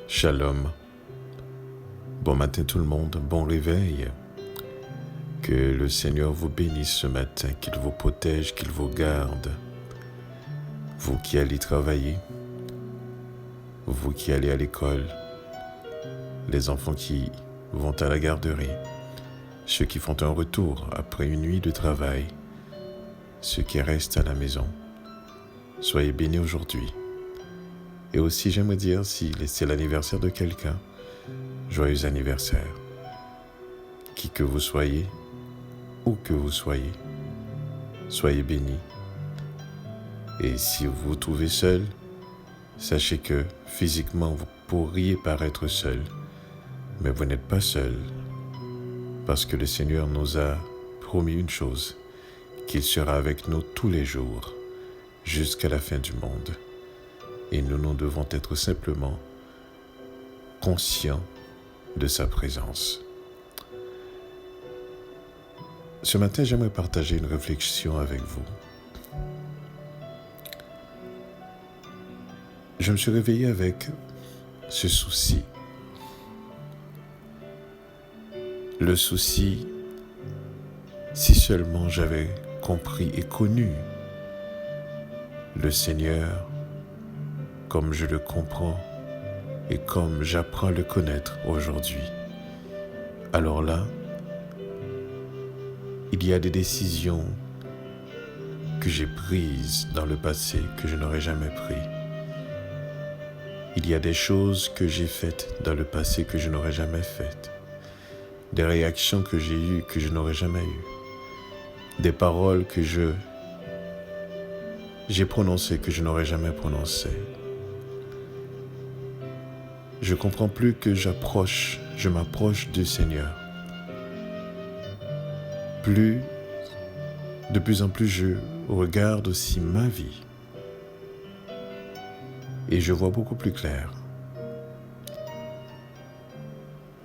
Shalom. Bon matin tout le monde, bon réveil. Que le Seigneur vous bénisse ce matin, qu'il vous protège, qu'il vous garde. Vous qui allez travailler, vous qui allez à l'école, les enfants qui vont à la garderie, ceux qui font un retour après une nuit de travail, ceux qui restent à la maison. Soyez bénis aujourd'hui. Et aussi, j'aimerais dire, si c'est l'anniversaire de quelqu'un, joyeux anniversaire. Qui que vous soyez, où que vous soyez, soyez bénis. Et si vous vous trouvez seul, sachez que physiquement, vous pourriez paraître seul, mais vous n'êtes pas seul, parce que le Seigneur nous a promis une chose, qu'il sera avec nous tous les jours, jusqu'à la fin du monde. Et nous devons être simplement conscients de sa présence. Ce matin, j'aimerais partager une réflexion avec vous. Je me suis réveillé avec ce souci. Le souci, si seulement j'avais compris et connu le Seigneur comme je le comprends et comme j'apprends à le connaître aujourd'hui. Alors là, il y a des décisions que j'ai prises dans le passé que je n'aurais jamais prises. Il y a des choses que j'ai faites dans le passé que je n'aurais jamais faites. Des réactions que j'ai eues que je n'aurais jamais eues. Des paroles que j'ai prononcées que je n'aurais jamais prononcées. Je ne comprends plus que je m'approche du Seigneur. De plus en plus, je regarde aussi ma vie. Et je vois beaucoup plus clair.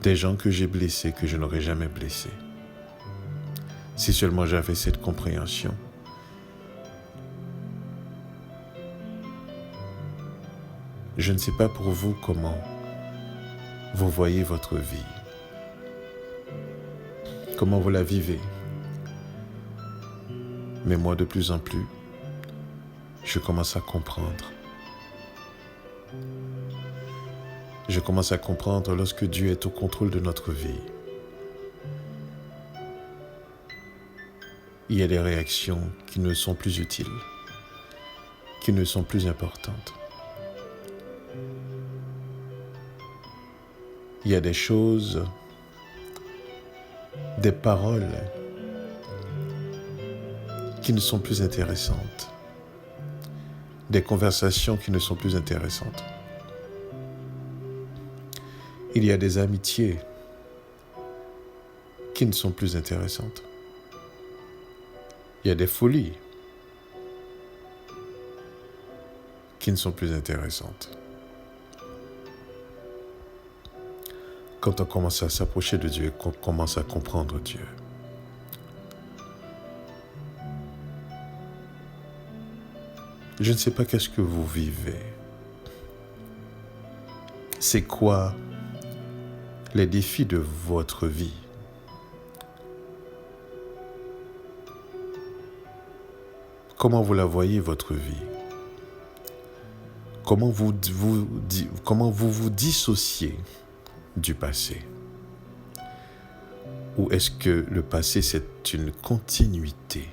Des gens que j'ai blessés que je n'aurais jamais blessés. Si seulement j'avais cette compréhension. Je ne sais pas pour vous comment vous voyez votre vie. Comment vous la vivez. Mais moi, de plus en plus, je commence à comprendre. Je commence à comprendre lorsque Dieu est au contrôle de notre vie. Il y a des réactions qui ne sont plus utiles, qui ne sont plus importantes. Il y a des choses, des paroles qui ne sont plus intéressantes, des conversations qui ne sont plus intéressantes. Il y a des amitiés qui ne sont plus intéressantes. Il y a des folies qui ne sont plus intéressantes. Quand on commence à s'approcher de Dieu, qu'on commence à comprendre Dieu. Je ne sais pas qu'est-ce que vous vivez. C'est quoi les défis de votre vie? Comment vous la voyez, votre vie? Comment vous vous dissociez du passé? Ou est-ce que le passé, c'est une continuité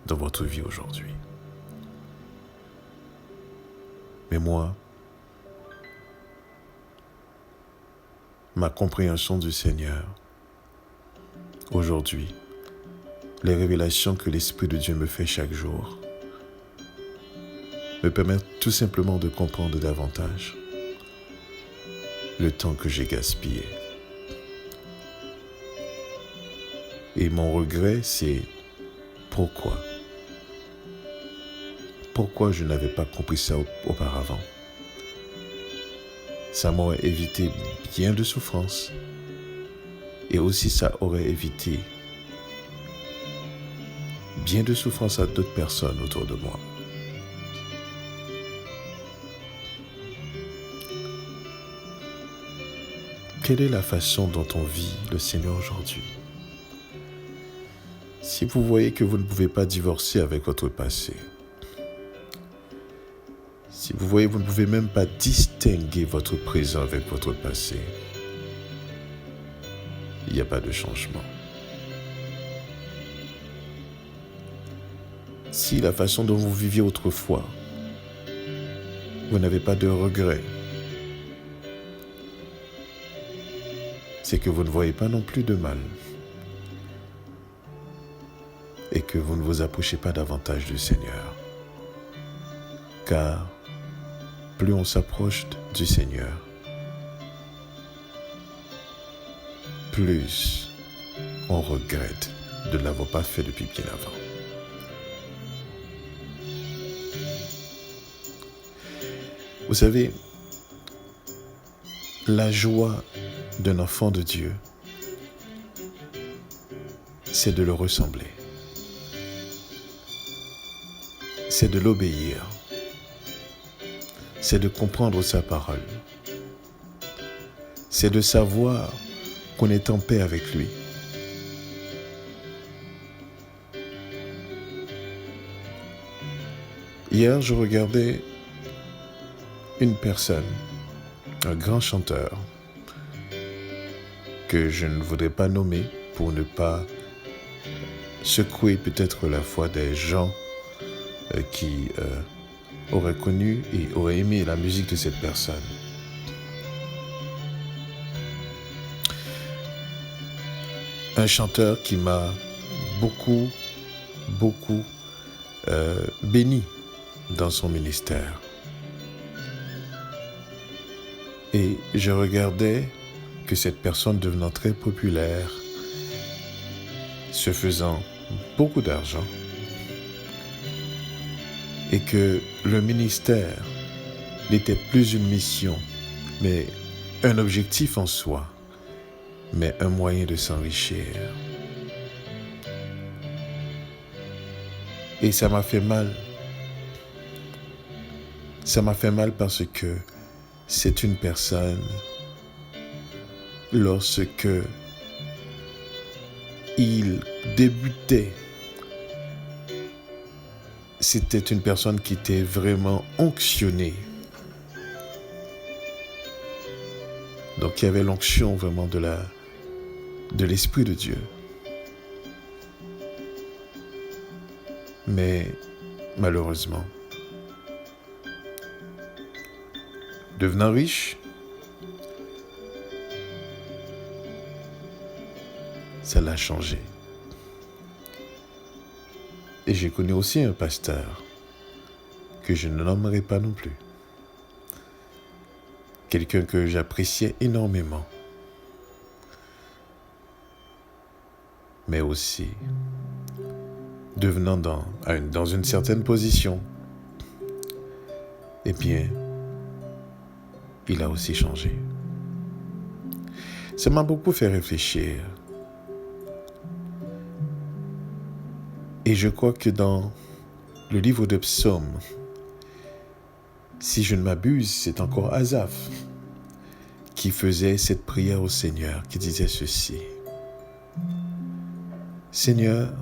dans votre vie aujourd'hui? Mais moi, ma compréhension du Seigneur, aujourd'hui, les révélations que l'Esprit de Dieu me fait chaque jour, me permettent tout simplement de comprendre davantage le temps que j'ai gaspillé. Et mon regret, c'est pourquoi? Pourquoi je n'avais pas compris ça auparavant? Ça m'aurait évité bien de souffrances. Et aussi ça aurait évité bien de souffrances à d'autres personnes autour de moi. quelle est la façon dont on vit le Seigneur aujourd'hui? Si vous voyez que vous ne pouvez pas divorcer avec votre passé, si vous voyez que vous ne pouvez même pas distinguer votre présent avec votre passé, il n'y a pas de changement. Si la façon dont vous viviez autrefois, vous n'avez pas de regrets, c'est que vous ne voyez pas non plus de mal et que vous ne vous approchez pas davantage du Seigneur. Car plus on s'approche du Seigneur, plus on regrette de ne l'avoir pas fait depuis bien avant. Vous savez, la joie d'un enfant de Dieu, c'est de le ressembler. C'est de l'obéir. C'est de comprendre sa parole. C'est de savoir qu'on est en paix avec lui. Hier, je regardais une personne, un grand chanteur, que je ne voudrais pas nommer pour ne pas secouer peut-être la foi des gens qui auraient connu et auraient aimé la musique de cette personne. Un chanteur qui m'a beaucoup béni dans son ministère. Et je regardais que cette personne devenant très populaire, se faisant beaucoup d'argent, et que le ministère n'était plus une mission, mais un objectif en soi, mais un moyen de s'enrichir. Et ça m'a fait mal. Ça m'a fait mal parce que c'est une personne, lorsque il débutait, c'était une personne qui était vraiment onctionnée. Donc il y avait l'onction vraiment de l'Esprit de Dieu. Mais malheureusement, devenant riche, ça l'a changé. Et j'ai connu aussi un pasteur que je ne nommerai pas non plus. Quelqu'un que j'appréciais énormément. Mais aussi, devenant dans une certaine position, eh bien, il a aussi changé. Ça m'a beaucoup fait réfléchir. Et je crois que dans le livre de Psaumes, si je ne m'abuse, c'est encore Asaph qui faisait cette prière au Seigneur, qui disait ceci. Seigneur,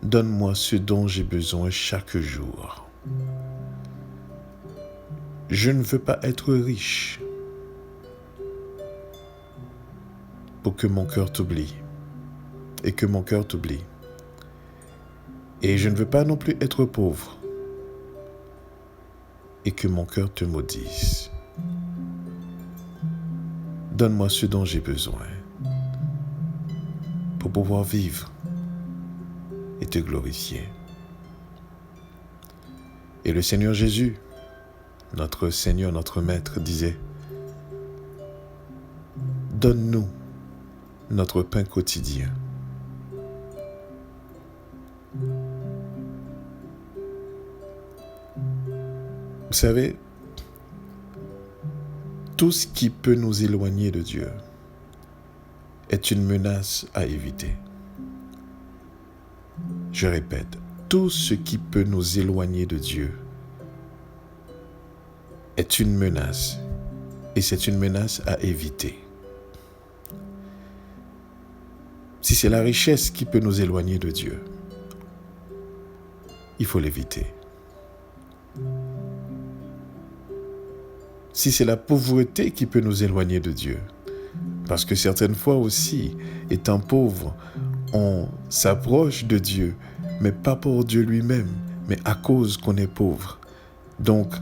donne-moi ce dont j'ai besoin chaque jour. Je ne veux pas être riche pour que mon cœur t'oublie et que mon cœur t'oublie. Et je ne veux pas non plus être pauvre et que mon cœur te maudisse. Donne-moi ce dont j'ai besoin pour pouvoir vivre et te glorifier. Et le Seigneur Jésus, notre Seigneur, notre Maître, disait, donne-nous notre pain quotidien. Vous savez, tout ce qui peut nous éloigner de Dieu est une menace à éviter. Je répète, tout ce qui peut nous éloigner de Dieu est une menace et c'est une menace à éviter. Si c'est la richesse qui peut nous éloigner de Dieu, il faut l'éviter. Si c'est la pauvreté qui peut nous éloigner de Dieu, parce que certaines fois aussi, étant pauvre, on s'approche de Dieu, mais pas pour Dieu lui-même, mais à cause qu'on est pauvre. Donc,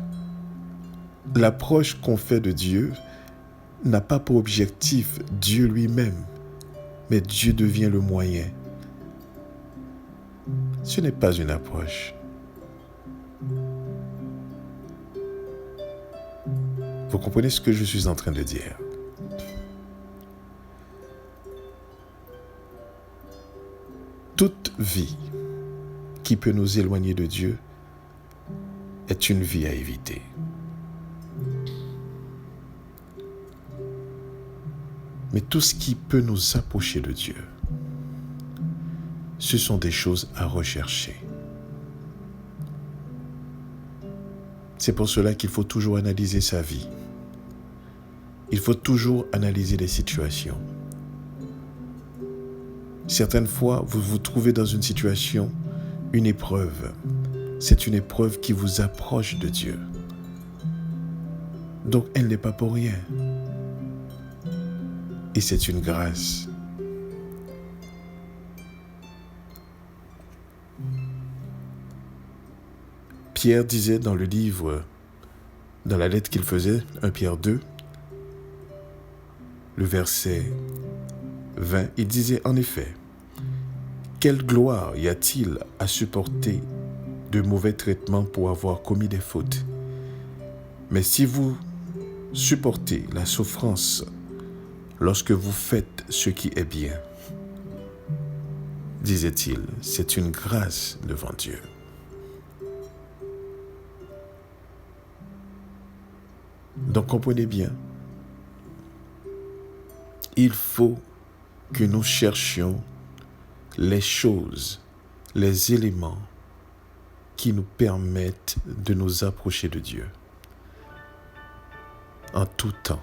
l'approche qu'on fait de Dieu n'a pas pour objectif Dieu lui-même, mais Dieu devient le moyen. Ce n'est pas une approche. Vous comprenez ce que je suis en train de dire? Toute vie qui peut nous éloigner de Dieu est une vie à éviter. Mais tout ce qui peut nous approcher de Dieu, ce sont des choses à rechercher. C'est pour cela qu'il faut toujours analyser sa vie. Il faut toujours analyser les situations. Certaines fois, vous vous trouvez dans une situation, une épreuve. C'est une épreuve qui vous approche de Dieu. Donc, elle n'est pas pour rien. Et c'est une grâce. Pierre disait dans le livre, dans la lettre qu'il faisait, 1 Pierre 2, le verset 20, il disait en effet, « Quelle gloire y a-t-il à supporter de mauvais traitements pour avoir commis des fautes? Mais si vous supportez la souffrance lorsque vous faites ce qui est bien, disait-il, c'est une grâce devant Dieu. » Donc comprenez bien, il faut que nous cherchions les choses, les éléments qui nous permettent de nous approcher de Dieu en tout temps.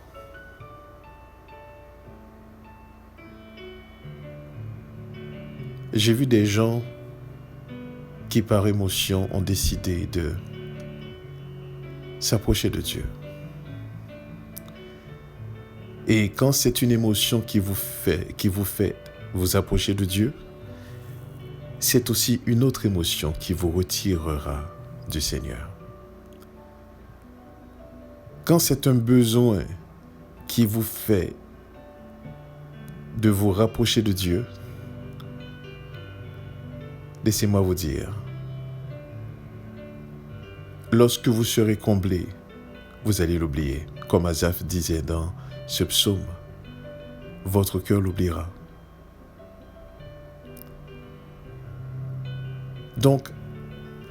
J'ai vu des gens qui par émotion ont décidé de s'approcher de Dieu. Et quand c'est une émotion qui vous fait vous approcher de Dieu, c'est aussi une autre émotion qui vous retirera du Seigneur. Quand c'est un besoin qui vous fait de vous rapprocher de Dieu, laissez-moi vous dire, lorsque vous serez comblé, vous allez l'oublier. Comme Asaph disait dans ce psaume, votre cœur l'oubliera. Donc,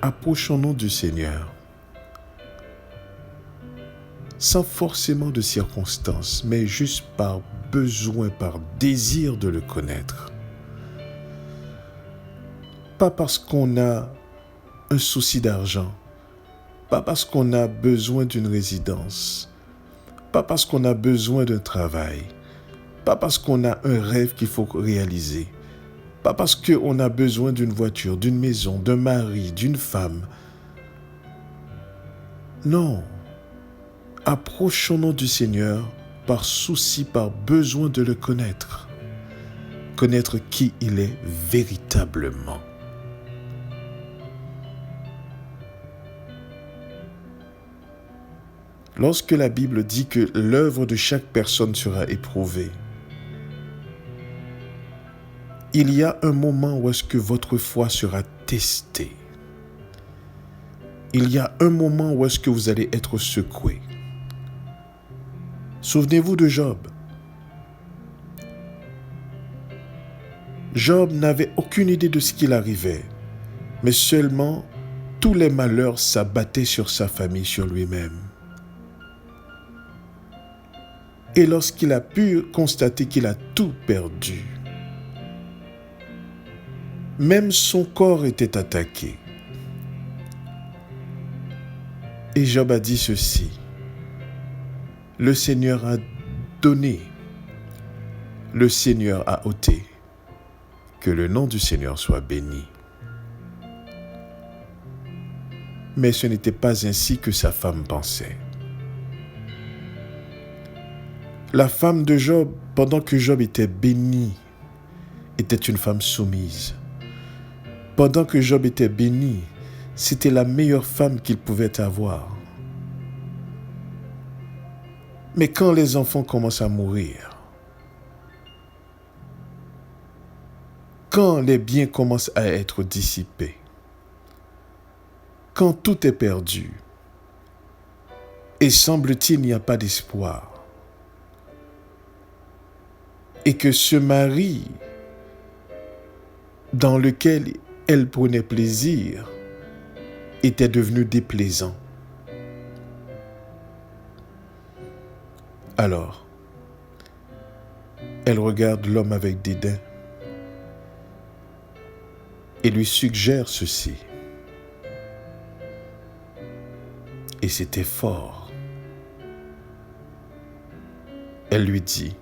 approchons-nous du Seigneur sans forcément de circonstances, mais juste par besoin, par désir de le connaître. Pas parce qu'on a un souci d'argent, pas parce qu'on a besoin d'une résidence, pas parce qu'on a besoin d'un travail, pas parce qu'on a un rêve qu'il faut réaliser, pas parce qu'on a besoin d'une voiture, d'une maison, d'un mari, d'une femme. Non, approchons-nous du Seigneur par souci, par besoin de le connaître. Connaître qui il est véritablement. Lorsque la Bible dit que l'œuvre de chaque personne sera éprouvée, il y a un moment où est-ce que votre foi sera testée. Il y a un moment où est-ce que vous allez être secoué. Souvenez-vous de Job. Job n'avait aucune idée de ce qu'il arrivait, mais seulement tous les malheurs s'abattaient sur sa famille, sur lui-même. Et lorsqu'il a pu constater qu'il a tout perdu, même son corps était attaqué. Et Job a dit ceci, Le Seigneur a donné, le Seigneur a ôté. Que le nom du Seigneur soit béni. Mais ce n'était pas ainsi que sa femme pensait. La femme de Job, pendant que Job était béni, était une femme soumise. Pendant que Job était béni, c'était la meilleure femme qu'il pouvait avoir. Mais quand les enfants commencent à mourir, quand les biens commencent à être dissipés, quand tout est perdu, et semble-t-il n'y a pas d'espoir, et que ce mari dans lequel elle prenait plaisir était devenu déplaisant. Alors, elle regarde l'homme avec dédain et lui suggère ceci. Et c'était fort. Elle lui dit,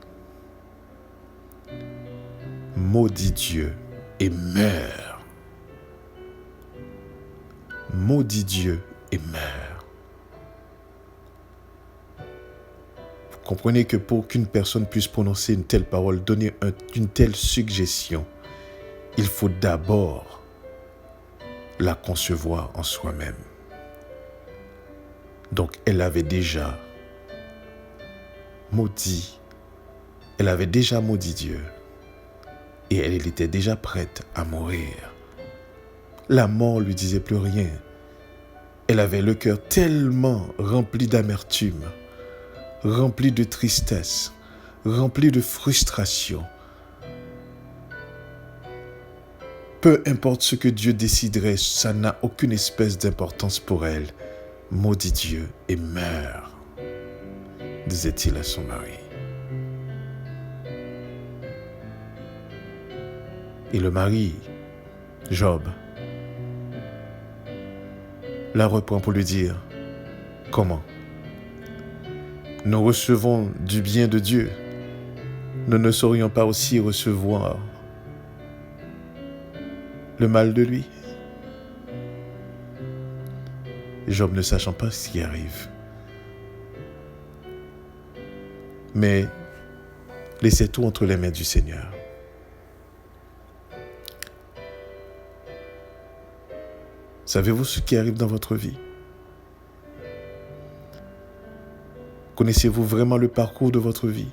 « Maudit Dieu et meurs. Maudit Dieu et meurs. » Vous comprenez que pour qu'une personne puisse prononcer une telle parole, donner une telle suggestion, il faut d'abord la concevoir en soi-même. Donc elle avait déjà maudit, elle avait déjà maudit Dieu et elle était déjà prête à mourir. La mort lui disait plus rien. Elle avait le cœur tellement rempli d'amertume, rempli de tristesse, rempli de frustration. Peu importe ce que Dieu déciderait, ça n'a aucune espèce d'importance pour elle. Maudit Dieu et meurs, disait-il à son mari. Et le mari, Job, la reprend pour lui dire, comment? Nous recevons du bien de Dieu. Nous ne saurions pas aussi recevoir le mal de lui? Job ne sachant pas ce qui arrive. Mais laissez tout entre les mains du Seigneur. Savez-vous ce qui arrive dans votre vie? Connaissez-vous vraiment le parcours de votre vie?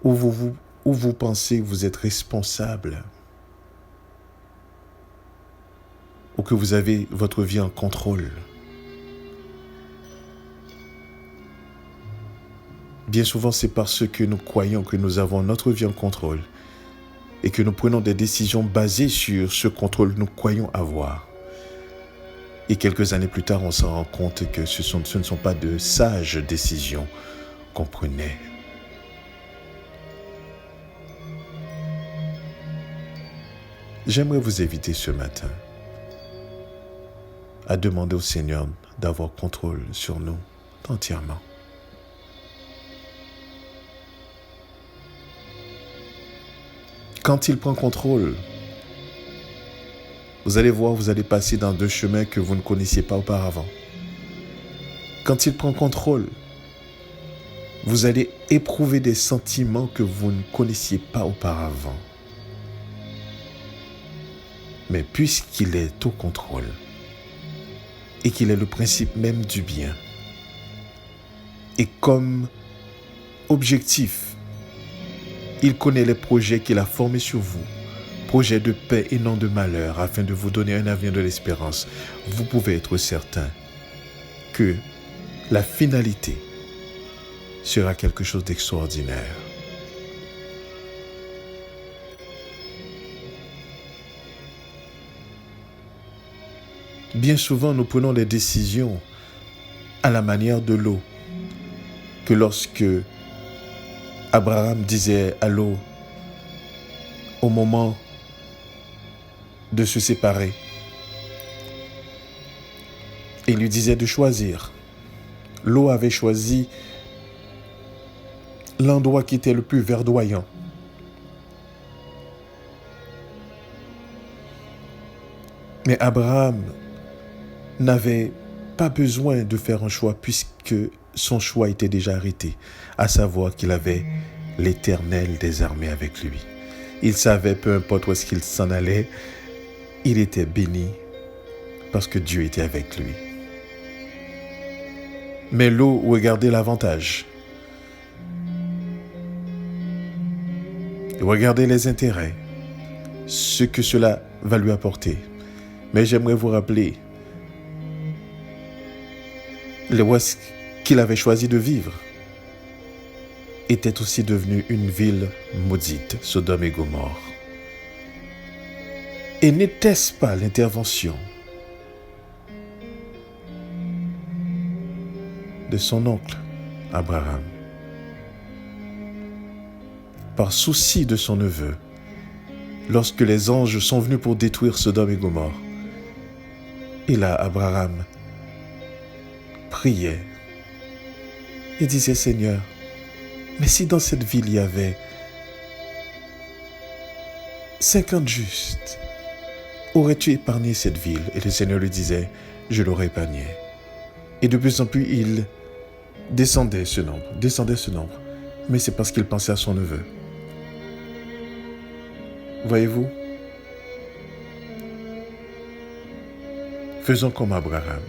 Où vous pensez que vous êtes responsable? Ou que vous avez votre vie en contrôle? Bien souvent, c'est parce que nous croyons que nous avons notre vie en contrôle et que nous prenons des décisions basées sur ce contrôle que nous croyons avoir. Et quelques années plus tard, on s'en rend compte que ce ne sont pas de sages décisions qu'on prenait. J'aimerais vous inviter ce matin à demander au Seigneur d'avoir contrôle sur nous entièrement. Quand il prend contrôle, vous allez voir, vous allez passer dans deux chemins que vous ne connaissiez pas auparavant. Quand il prend contrôle, vous allez éprouver des sentiments que vous ne connaissiez pas auparavant. Mais puisqu'il est au contrôle et qu'il est le principe même du bien, et comme objectif, il connaît les projets qu'il a formés sur vous, projets de paix et non de malheur, afin de vous donner un avenir de l'espérance. Vous pouvez être certain que la finalité sera quelque chose d'extraordinaire. Bien souvent, nous prenons des décisions à la manière de l'eau, que lorsque Abraham disait à l'eau, au moment de se séparer, il lui disait de choisir Lot avait choisi l'endroit qui était le plus verdoyant. Mais Abraham n'avait pas besoin de faire un choix puisque son choix était déjà arrêté, à savoir qu'il avait l'Éternel des armées avec lui. Il savait, peu importe où est-ce qu'il s'en allait, il était béni parce que Dieu était avec lui. Mais Lot regardait l'avantage. Regardez les intérêts, ce que cela va lui apporter. Mais j'aimerais vous rappeler où est-ce qu'il avait choisi de vivre était aussi devenu une ville maudite, Sodome et Gomorrhe. Et n'était-ce pas l'intervention de son oncle Abraham, par souci de son neveu, lorsque les anges sont venus pour détruire Sodome et Gomorrhe? Et là, Abraham priait et disait: Seigneur, mais si dans cette ville il y avait 50 justes, aurais-tu épargné cette ville? Et le Seigneur lui disait: je l'aurais épargné. Et de plus en plus, il descendait ce nombre. Mais c'est parce qu'il pensait à son neveu. Voyez-vous? Faisons comme Abraham.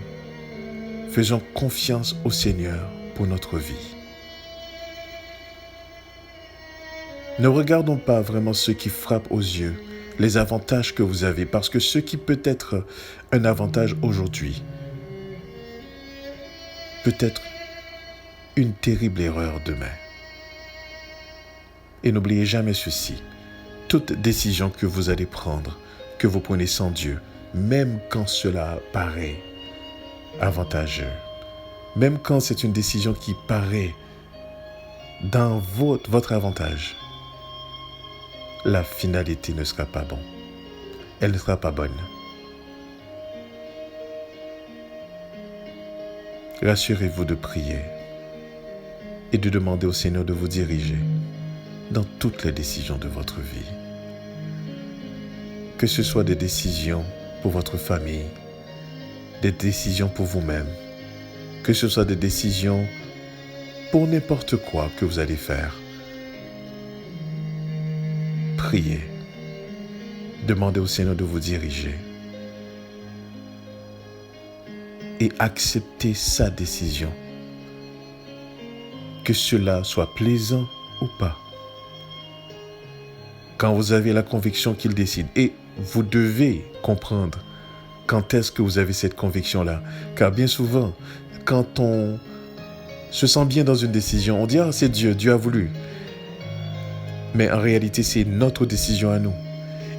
Faisons confiance au Seigneur pour notre vie. Ne regardons pas vraiment ce qui frappe aux yeux, les avantages que vous avez, parce que ce qui peut être un avantage aujourd'hui peut être une terrible erreur demain. Et n'oubliez jamais ceci: toute décision que vous allez prendre, que vous prenez sans Dieu, même quand cela paraît avantageux, même quand c'est une décision qui paraît dans votre avantage, la finalité ne sera pas bonne. Elle ne sera pas bonne. Rassurez-vous de prier et de demander au Seigneur de vous diriger dans toutes les décisions de votre vie. Que ce soit des décisions pour votre famille, des décisions pour vous-même, que ce soit des décisions pour n'importe quoi que vous allez faire. Priez, demandez au Seigneur de vous diriger et acceptez sa décision, que cela soit plaisant ou pas. Quand vous avez la conviction qu'il décide, et vous devez comprendre quand est-ce que vous avez cette conviction-là, car bien souvent, quand on se sent bien dans une décision, on dit: ah, c'est Dieu, Dieu a voulu. Mais en réalité, c'est notre décision à nous.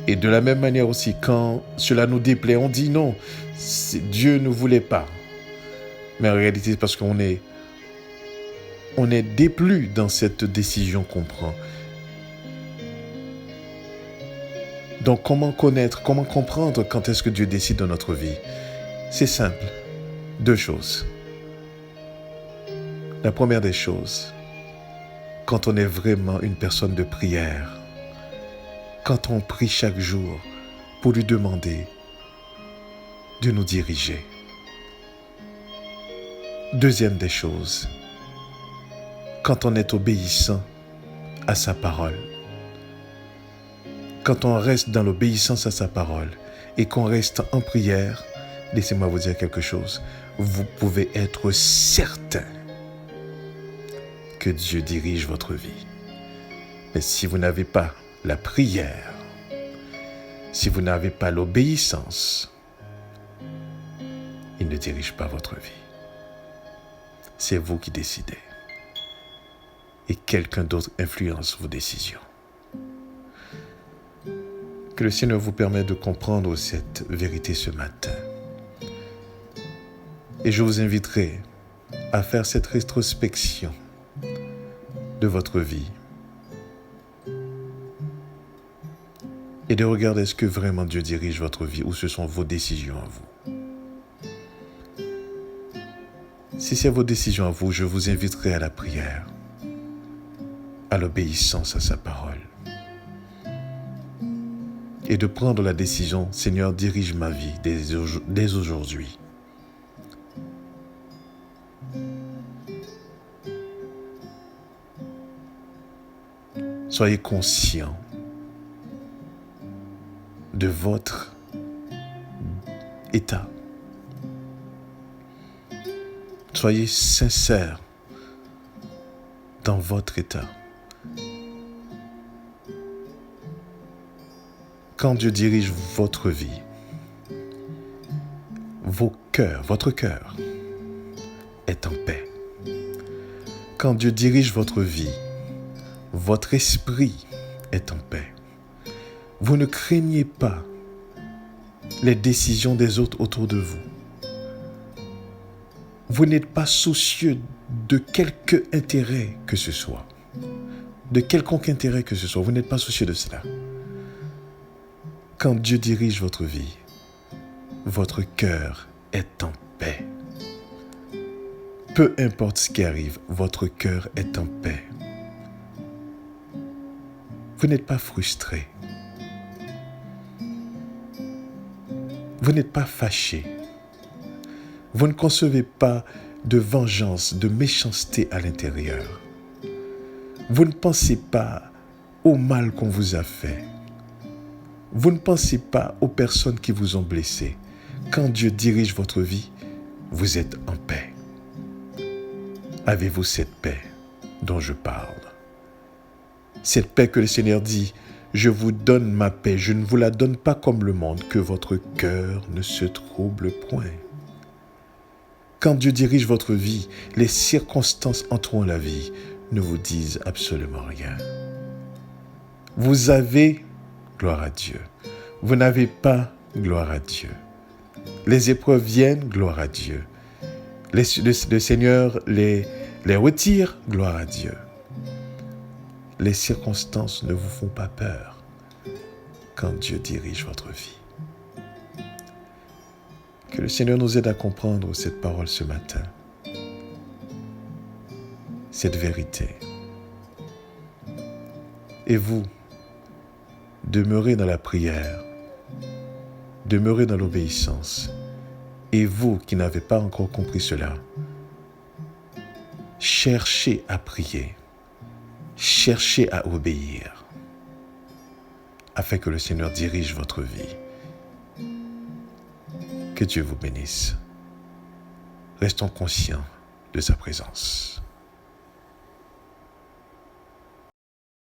Et de la même manière aussi, quand cela nous déplaît, on dit non, Dieu ne voulait pas. Mais en réalité, c'est parce qu'on est déplu dans cette décision qu'on prend. Donc, comment connaître, comment comprendre quand est-ce que Dieu décide dans notre vie? C'est simple. 2 choses. La première des choses, quand on est vraiment une personne de prière, quand on prie chaque jour pour lui demander de nous diriger. Deuxième des choses, quand on est obéissant à sa parole. Quand on reste dans l'obéissance à sa parole et qu'on reste en prière, laissez-moi vous dire quelque chose. Vous pouvez être certain que Dieu dirige votre vie. Mais si vous n'avez pas la prière, si vous n'avez pas l'obéissance, il ne dirige pas votre vie. C'est vous qui décidez. Et quelqu'un d'autre influence vos décisions. Que le Seigneur vous permette de comprendre cette vérité ce matin. Et je vous inviterai à faire cette rétrospection de votre vie et de regarder est-ce que vraiment Dieu dirige votre vie ou ce sont vos décisions à vous. Si c'est vos décisions à vous, je vous inviterai à la prière, à l'obéissance à sa parole. Et de prendre la décision, Seigneur, dirige ma vie dès aujourd'hui. Soyez conscients de votre état. Soyez sincères dans votre état. Quand Dieu dirige votre vie, votre cœur est en paix. Quand Dieu dirige votre vie, votre esprit est en paix. Vous ne craignez pas les décisions des autres autour de vous. Vous n'êtes pas soucieux de quelque intérêt que ce soit. De quelconque intérêt que ce soit. Vous n'êtes pas soucieux de cela. Quand Dieu dirige votre vie, votre cœur est en paix. Peu importe ce qui arrive, votre cœur est en paix. Vous n'êtes pas frustré. Vous n'êtes pas fâché. Vous ne concevez pas de vengeance, de méchanceté à l'intérieur. Vous ne pensez pas au mal qu'on vous a fait. Vous ne pensez pas aux personnes qui vous ont blessé. Quand Dieu dirige votre vie, vous êtes en paix. Avez-vous cette paix dont je parle? Cette paix que le Seigneur dit, je vous donne ma paix, je ne vous la donne pas comme le monde, que votre cœur ne se trouble point. Quand Dieu dirige votre vie, les circonstances entourant la vie ne vous disent absolument rien. Vous avez, gloire à Dieu. Vous n'avez pas, gloire à Dieu. Les épreuves viennent, gloire à Dieu. Le Seigneur les retire, gloire à Dieu. Les circonstances ne vous font pas peur quand Dieu dirige votre vie. Que le Seigneur nous aide à comprendre cette parole ce matin, cette vérité. Et vous, demeurez dans la prière, demeurez dans l'obéissance. Et vous qui n'avez pas encore compris cela, cherchez à prier, cherchez à obéir, afin que le Seigneur dirige votre vie. Que Dieu vous bénisse. Restons conscients de sa présence.